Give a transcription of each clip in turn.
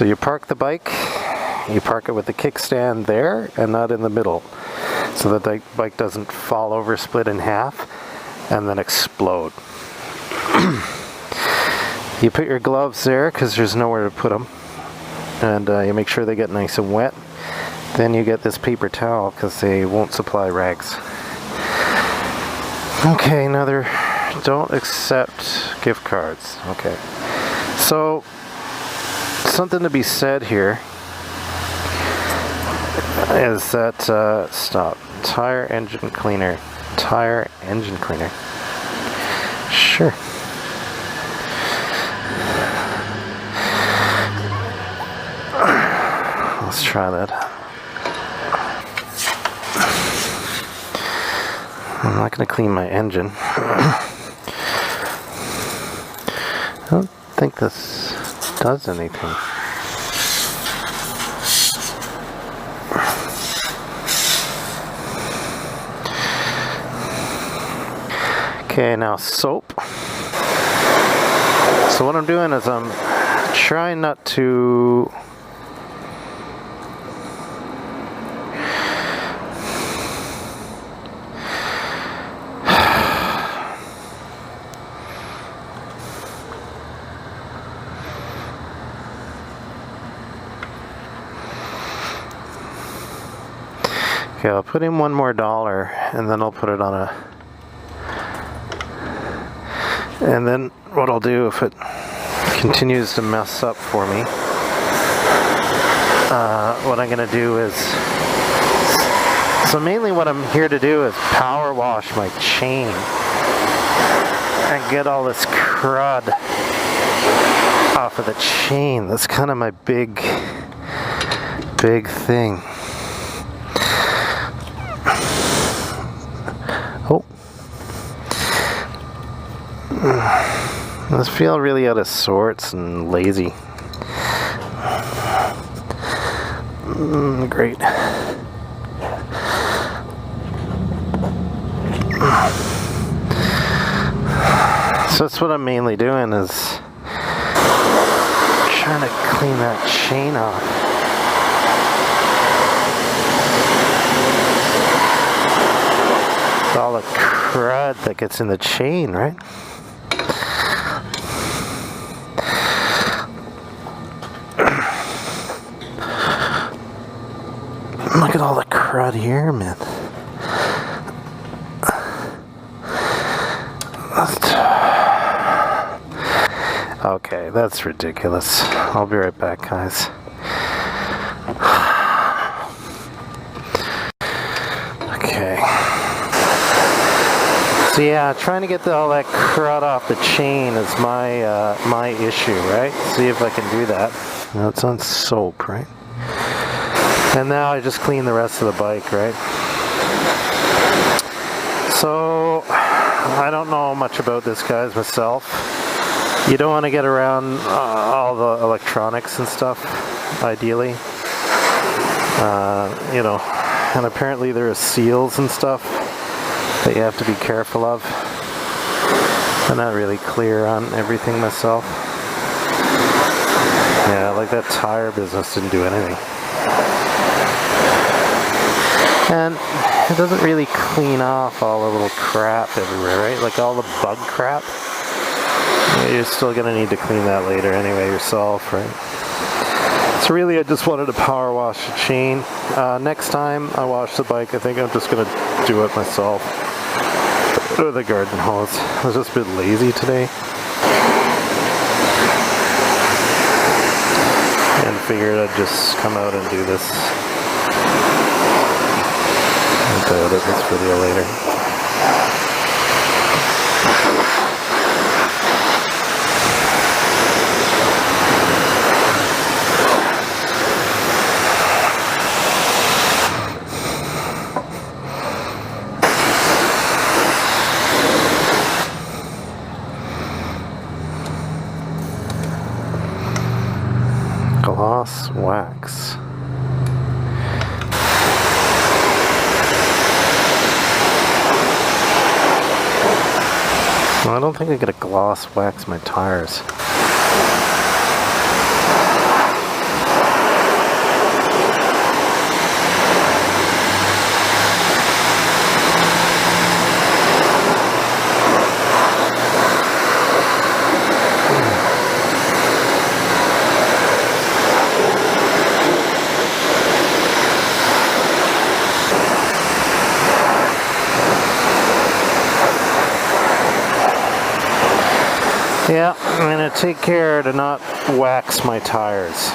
So you park the bike, you park it with the kickstand there and not in the middle, so that the bike doesn't fall over, split in half, and then explode. You put your gloves there because there's nowhere to put them, and you make sure they get nice and wet. Then you get this paper towel because they won't supply rags. Okay, another, don't accept gift cards. Okay, so something to be said here is that, stop, tire engine cleaner, sure. Let's try that. I'm not going to clean my engine. I don't think this does anything. Okay, now soap. So what I'm doing is I'm trying not to Okay, I'll put in one more $1 and then I'll put it on a... And then what I'll do if it continues to mess up for me, what I'm going to do is... So mainly what I'm here to do is power wash my chain and get all this crud off of the chain. That's kind of my big thing. Oh. I just feel really out of sorts and lazy. Great. So that's what I'm mainly doing, is trying to clean that chain off. All the crud that gets in the chain, right? Look at all the crud here, man. Okay, that's ridiculous. I'll be right back, guys. Okay. So yeah, trying to get all that crud off the chain is my issue, right? See if I can do that. Now it's on soap, right? And now I just clean the rest of the bike, right? So I don't know much about this, guys, myself. You don't want to get around all the electronics and stuff, ideally. You know, and apparently there are seals and stuff that you have to be careful of. I'm not really clear on everything myself. Yeah, like that tire business didn't do anything. And it doesn't really clean off all the little crap everywhere, right? Like all the bug crap. You're still going to need to clean that later anyway yourself, right? So really I just wanted to power wash the chain. Next time I wash the bike, I think I'm just going to do it myself with a garden hose. I was just a bit lazy today. And figured I'd just come out and do this. I'll edit this video later. Gloss wax. Well, I don't think I gotta gloss wax my tires. gonna take care to not wax my tires.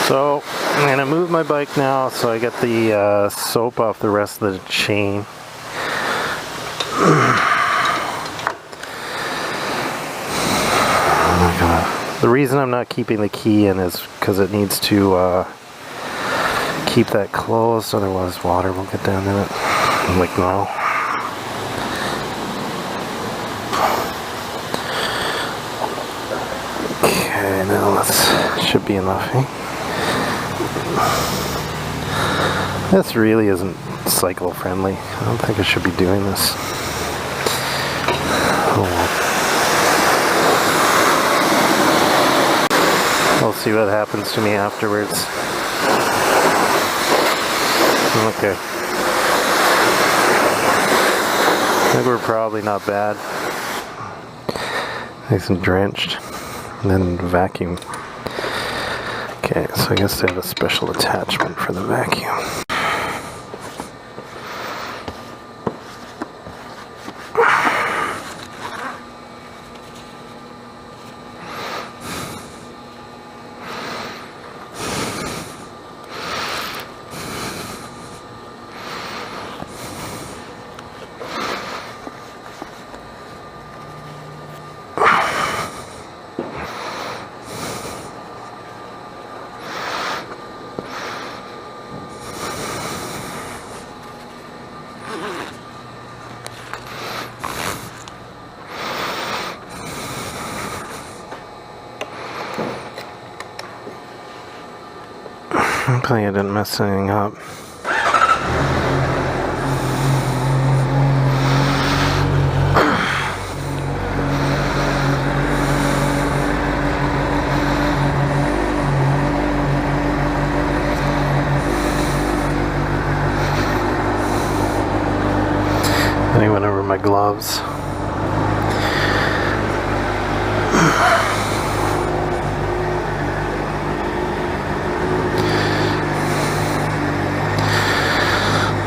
So I'm going to move my bike now so I get the soap off the rest of the chain. Oh my god. The reason I'm not keeping the key in is because it needs to keep that closed, otherwise water will get down in it. Like now. Okay, now that should be enough, eh? This really isn't cycle friendly. I don't think I should be doing this. Oh well. We'll see what happens to me afterwards. Okay. I think we're probably not bad. Nice and drenched. And then vacuum. Okay, so I guess they have a special attachment for the vacuum. Hopefully I didn't mess anything up. Then he went over my gloves.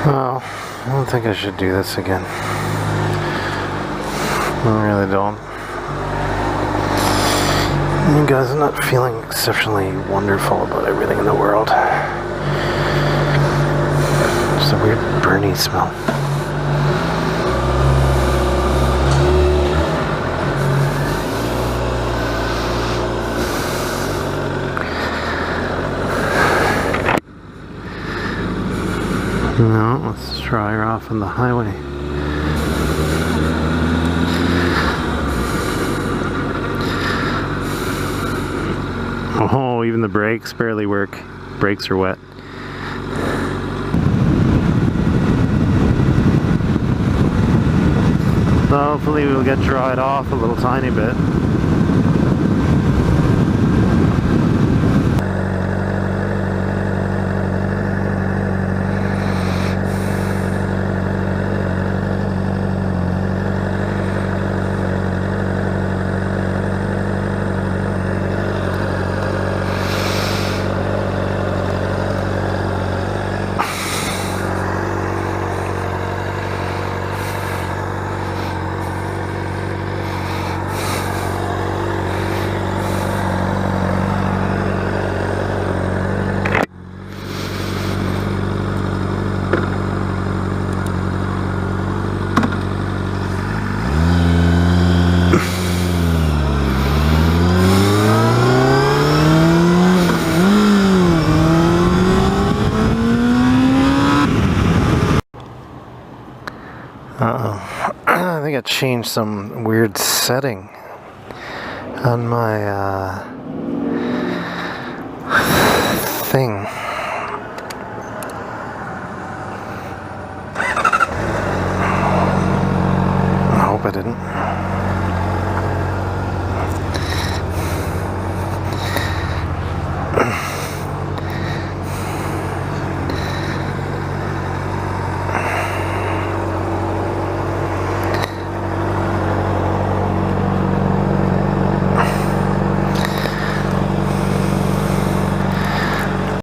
Well, I don't think I should do this again. I really don't. You guys are not feeling exceptionally wonderful about everything in the world. Just a weird burny smell. No, let's try her off on the highway. Oh, even the brakes barely work. Brakes are wet. So hopefully we'll get dried off a little tiny bit. I think I changed some weird setting on my thing.